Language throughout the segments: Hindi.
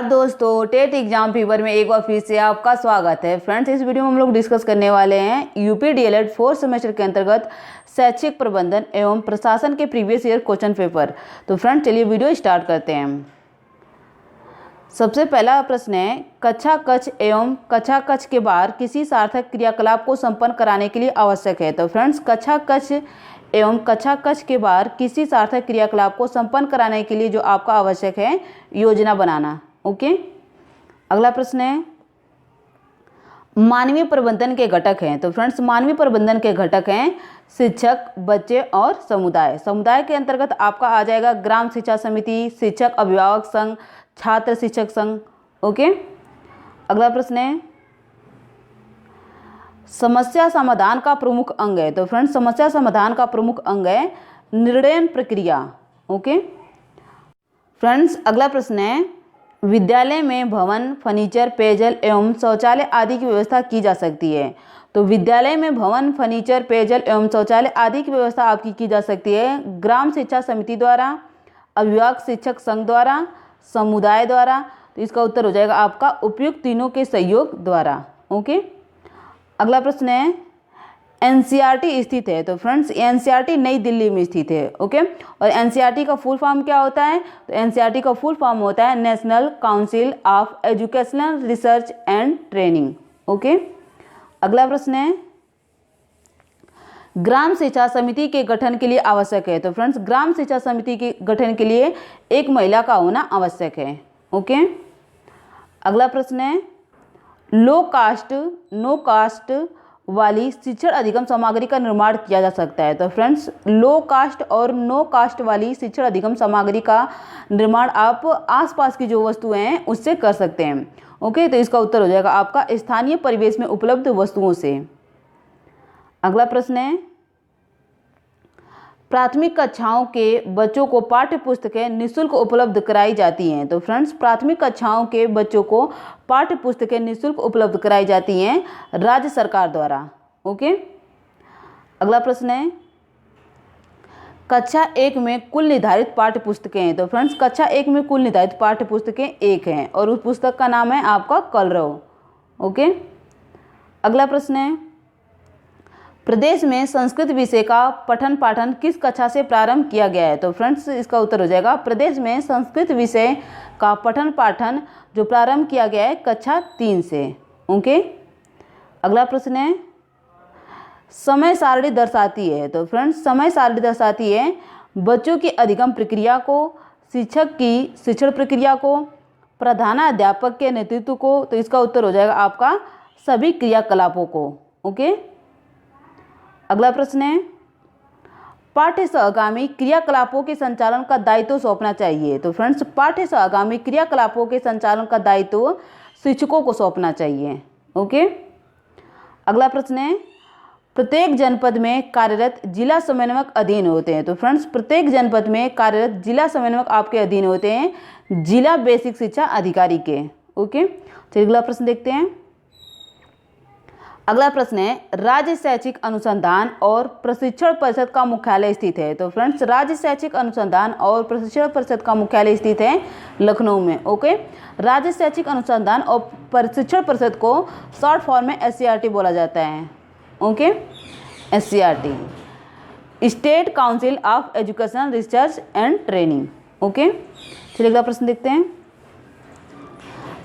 दोस्तों, टेट एग्जाम फीवर में एक बार फिर से आपका स्वागत है। फ्रेंड्स, इस वीडियो में हम लोग डिस्कस करने वाले हैं यूपी डीएलएड 4th सेमेस्टर के अंतर्गत शैक्षिक प्रबंधन एवं प्रशासन के प्रीवियस ईयर क्वेश्चन पेपर। तो फ्रेंड्स, चलिए वीडियो स्टार्ट करते हैं। सबसे पहला प्रश्न है, कक्षा कक्ष एवं कक्षा कक्ष के बाहर किसी सार्थक क्रियाकलाप को संपन्न कराने के लिए आवश्यक है। तो फ्रेंड्स, कक्षा कक्ष एवं कक्षा कक्ष के बाहर किसी सार्थक क्रियाकलाप को संपन्न कराने के लिए जो आपका आवश्यक है, योजना बनाना। ओके। अगला प्रश्न है, मानवीय प्रबंधन के घटक हैं। तो फ्रेंड्स, मानवीय प्रबंधन के घटक हैं शिक्षक, बच्चे और समुदाय। समुदाय के अंतर्गत आपका आ जाएगा ग्राम शिक्षा समिति, शिक्षक अभिभावक संघ, छात्र शिक्षक संघ। ओके। अगला प्रश्न है, समस्या समाधान का प्रमुख अंग है। तो फ्रेंड्स, समस्या समाधान का प्रमुख अंग है निर्णय प्रक्रिया। ओके। फ्रेंड्स, अगला प्रश्न है, विद्यालय में भवन, फर्नीचर, पेयजल एवं शौचालय आदि की व्यवस्था की जा सकती है। तो विद्यालय में भवन, फर्नीचर, पेयजल एवं शौचालय आदि की व्यवस्था आपकी की जा सकती है ग्राम शिक्षा समिति द्वारा, अभिभावक शिक्षक संघ द्वारा, समुदाय द्वारा। तो इसका उत्तर हो जाएगा आपका उपयुक्त तीनों के सहयोग द्वारा। ओके। अगला प्रश्न है, एनसीईआरटी स्थित है। तो फ्रेंड्स, एनसीईआरटी नई दिल्ली में स्थित है। ओके। और एनसीईआरटी का फुल फॉर्म क्या होता है? तो एनसीईआरटी का फुल फॉर्म होता है national council of educational research and training. Okay. अगला प्रश्न है, ग्राम शिक्षा समिति के गठन के लिए आवश्यक है। तो फ्रेंड्स, ग्राम शिक्षा समिति के गठन के लिए एक महिला का होना आवश्यक है। ओके। अगला प्रश्न है, लो कास्ट वाली शिक्षण अधिगम सामग्री का निर्माण किया जा सकता है। तो फ्रेंड्स, लो कास्ट और नो कास्ट वाली शिक्षण अधिगम सामग्री का निर्माण आप आसपास की जो वस्तुएं हैं उससे कर सकते हैं। ओके। तो इसका उत्तर हो जाएगा आपका स्थानीय परिवेश में उपलब्ध वस्तुओं से। अगला प्रश्न है, प्राथमिक कक्षाओं के बच्चों को पाठ्य पुस्तकें निःशुल्क उपलब्ध कराई जाती हैं। तो फ्रेंड्स, प्राथमिक कक्षाओं के बच्चों को पाठ्य पुस्तकें निःशुल्क उपलब्ध कराई जाती हैं राज्य सरकार द्वारा। ओके। अगला प्रश्न है, कक्षा 1 में कुल निर्धारित पाठ्य पुस्तकें हैं। तो फ्रेंड्स, कक्षा 1 में कुल निर्धारित पाठ्य पुस्तकें 1 हैं और उस पुस्तक का नाम है आपका कलरव। ओके। अगला प्रश्न है, प्रदेश में संस्कृत विषय का पठन पाठन किस कक्षा से प्रारंभ किया गया है। तो फ्रेंड्स, इसका उत्तर हो जाएगा प्रदेश में संस्कृत विषय का पठन पाठन जो प्रारंभ किया गया है कक्षा 3 से। ओके। अगला प्रश्न है, समय सारणी दर्शाती है। तो फ्रेंड्स, समय सारणी दर्शाती है बच्चों की अधिगम प्रक्रिया को, शिक्षक की शिक्षण प्रक्रिया को, प्रधानाध्यापक के नेतृत्व को। तो इसका उत्तर हो जाएगा आपका सभी क्रियाकलापों को। ओके। अगला प्रश्न है, पाठ्य सहगामी क्रियाकलापों के संचालन का दायित्व सौंपना चाहिए। तो फ्रेंड्स, पाठ्य सहगामी क्रियाकलापों के संचालन का दायित्व शिक्षकों को सौंपना चाहिए। ओके। अगला प्रश्न है, प्रत्येक जनपद में कार्यरत जिला समन्वयक अधीन होते हैं। तो फ्रेंड्स, प्रत्येक जनपद में कार्यरत जिला समन्वयक आपके अधीन होते हैं जिला बेसिक शिक्षा अधिकारी के। ओके। चलिए अगला प्रश्न देखते हैं। अगला प्रश्न है, राज्य शैक्षिक अनुसंधान और प्रशिक्षण परिषद का मुख्यालय स्थित है। तो फ्रेंड्स, राज्य शैक्षिक अनुसंधान और प्रशिक्षण परिषद का मुख्यालय स्थित है लखनऊ में। ओके। राज्य शैक्षिक अनुसंधान और प्रशिक्षण परिषद को शॉर्ट फॉर्म में एससीईआरटी बोला जाता है। Okay. SCERT, state council of educational research and training. Okay. चलिए अगला प्रश्न देखते हैं।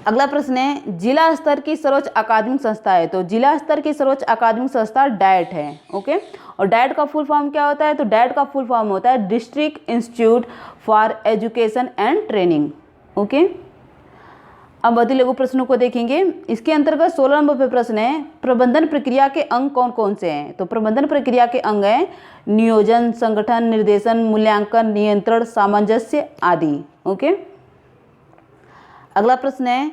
अगला प्रश्न है, जिला स्तर की सर्वोच्च अकादमिक संस्था है। तो जिला स्तर की सर्वोच्च अकादमिक संस्था डाइट है। ओके। और डाइट का फुल फॉर्म क्या होता है? तो डाइट का फुल फॉर्म होता है district institute for education and training. Okay. अब अति लघु प्रश्नों को देखेंगे। इसके अंतर्गत 16 नंबर पे प्रश्न है, प्रबंधन प्रक्रिया के अंग कौन कौन से हैं। तो प्रबंधन प्रक्रिया के अंग हैं नियोजन, संगठन, निर्देशन, मूल्यांकन, नियंत्रण, सामंजस्य आदि। ओके। अगला प्रश्न है,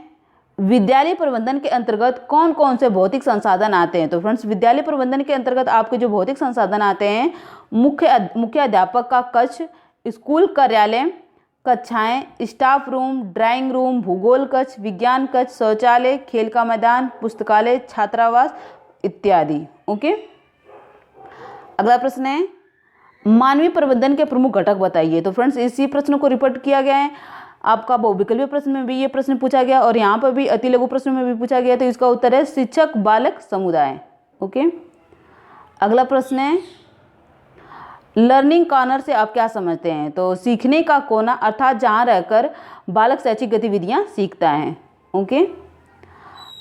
विद्यालय प्रबंधन के अंतर्गत कौन कौन से भौतिक संसाधन आते हैं। तो फ्रेंड्स, विद्यालय प्रबंधन के अंतर्गत आपके जो भौतिक संसाधन आते हैं, मुख्य अध्यापक का कक्ष, स्कूल कार्यालय, कक्षाएं, स्टाफ रूम, ड्राइंग रूम, भूगोल कक्ष, विज्ञान कक्ष, शौचालय, खेल का मैदान, पुस्तकालय, छात्रावास इत्यादि। ओके। अगला प्रश्न है, मानवीय प्रबंधन के प्रमुख घटक बताइए। तो फ्रेंड्स, इसी प्रश्न को रिपीट किया गया है। आपका बहुविकल्पीय प्रश्न में भी ये प्रश्न पूछा गया और यहाँ पर भी अति लघु प्रश्न में भी पूछा गया। तो इसका उत्तर है शिक्षक बालक समुदाय। ओके, अगला प्रश्न है लर्निंग कॉर्नर से आप क्या समझते हैं? तो सीखने का कोना अर्थात जहाँ रहकर बालक शैक्षिक गतिविधियाँ सीखता है। ओके,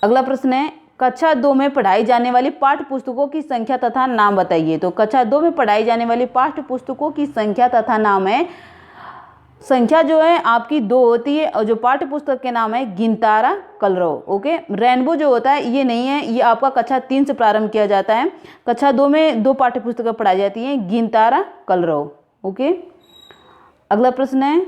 अगला प्रश्न है कक्षा 2 में पढ़ाई जाने वाली पाठ्य पुस्तकों की संख्या तथा नाम बताइए। तो कक्षा 2 में पढ़ाई जाने वाली पाठ्य पुस्तकों की संख्या तथा नाम है, संख्या जो है आपकी 2 होती है और जो पाठ्य पुस्तक के नाम है गिनतारा कलरव। ओके, रेनबो जो होता है ये नहीं है, ये आपका कक्षा 3 से प्रारंभ किया जाता है। कक्षा 2 में 2 पाठ्य पुस्तकें पढ़ाई जाती हैं, गिनतारा कलरव। ओके, अगला प्रश्न है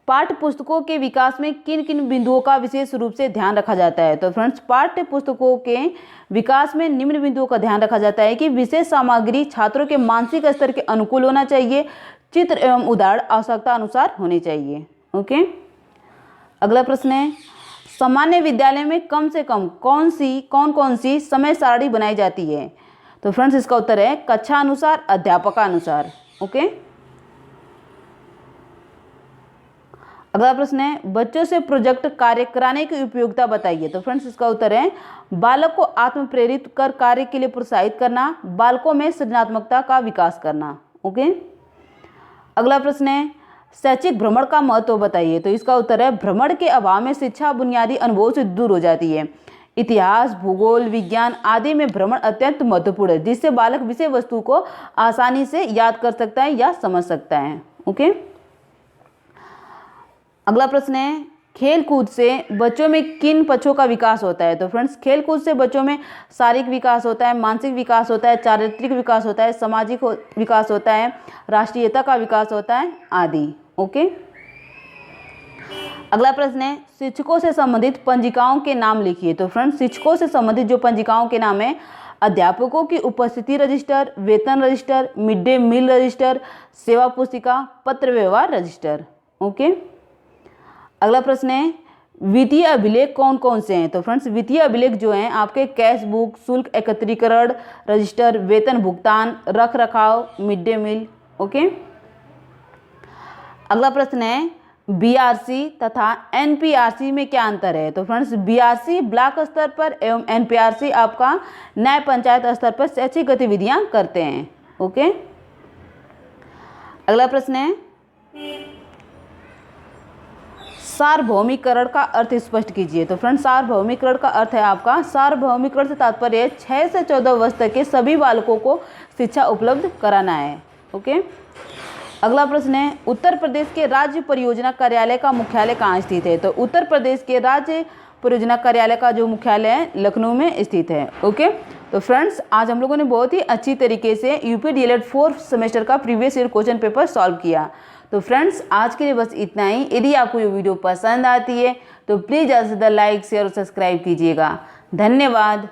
पाठ्य पुस्तकों के विकास में किन किन बिंदुओं का विशेष रूप से ध्यान रखा जाता है? तो फ्रेंड्स पाठ्य पुस्तकों के विकास में निम्न बिंदुओं का ध्यान रखा जाता है कि विशेष सामग्री छात्रों के मानसिक स्तर के अनुकूल होना चाहिए, चित्र एवं उदाहरण आवश्यकता अनुसार होने चाहिए। ओके, अगला प्रश्न है सामान्य विद्यालय में कम से कम कौन कौन सी समय सारणी बनाई जाती है? तो फ्रेंड्स इसका उत्तर है कक्षा अनुसार, अध्यापकानुसार। ओके, अगला प्रश्न है बच्चों से प्रोजेक्ट कार्य कराने की उपयोगिता बताइए। तो फ्रेंड्स इसका उत्तर है बालक को आत्म प्रेरित कर कार्य के लिए प्रोत्साहित करना, बालकों में सृजनात्मकता का विकास करना। ओके, अगला प्रश्न है शैक्षिक भ्रमण का महत्व बताइए। तो इसका उत्तर है भ्रमण के अभाव में शिक्षा बुनियादी अनुभव से दूर हो जाती है। इतिहास, भूगोल, विज्ञान आदि में भ्रमण अत्यंत महत्वपूर्ण है, जिससे बालक विषय वस्तु को आसानी से याद कर सकता है या समझ सकता है। ओके, अगला प्रश्न है खेल कूद से बच्चों में किन पक्षों का विकास होता है? तो फ्रेंड्स खेल कूद से बच्चों में शारीरिक विकास होता है, मानसिक विकास होता है, चारित्रिक विकास होता है, सामाजिक विकास होता है, राष्ट्रीयता का विकास होता है आदि। ओके, अगला प्रश्न है शिक्षकों से संबंधित पंजिकाओं के नाम लिखिए। तो फ्रेंड्स शिक्षकों से संबंधित जो पंजिकाओं के नाम है अध्यापकों की उपस्थिति रजिस्टर, वेतन register, midday meal register, सेवा पुस्तिका, पत्र व्यवहार रजिस्टर। ओके, अगला प्रश्न है वित्तीय अभिलेख कौन कौन से हैं? तो फ्रेंड्स वित्तीय अभिलेख जो हैं आपके कैश बुक, शुल्क एकत्रीकरण रजिस्टर, वेतन भुगतान, रख रखाव, मिड डे मील। ओके, अगला प्रश्न है बीआरसी तथा एनपीआरसी में क्या अंतर है? तो फ्रेंड्स बीआरसी ब्लॉक स्तर पर एवं एनपीआरसी आपका न्याय पंचायत स्तर पर शैक्षिक गतिविधियां करते हैं। ओके, अगला प्रश्न है सार्वभौमिकरण का अर्थ स्पष्ट कीजिए। तो फ्रेंड्स सार्वभौमिकरण का अर्थ है आपका सार्वभौमिकरण से तात्पर्य 6 से 14 वर्ष तक के सभी बालकों को शिक्षा उपलब्ध कराना है। ओके, अगला प्रश्न है उत्तर प्रदेश के राज्य परियोजना कार्यालय का मुख्यालय कहाँ स्थित है? तो उत्तर प्रदेश के राज्य परियोजना कार्यालय का जो मुख्यालय है लखनऊ में स्थित है। ओके, तो फ्रेंड्स आज हम लोगों ने बहुत ही अच्छी तरीके से यूपी डीएलएड 4th सेमेस्टर का previous year question paper solve किया। तो फ्रेंड्स आज के लिए बस इतना ही। यदि आपको ये वीडियो पसंद आती है तो प्लीज़ ज़्यादा से ज़्यादा लाइक, शेयर और सब्सक्राइब कीजिएगा। धन्यवाद।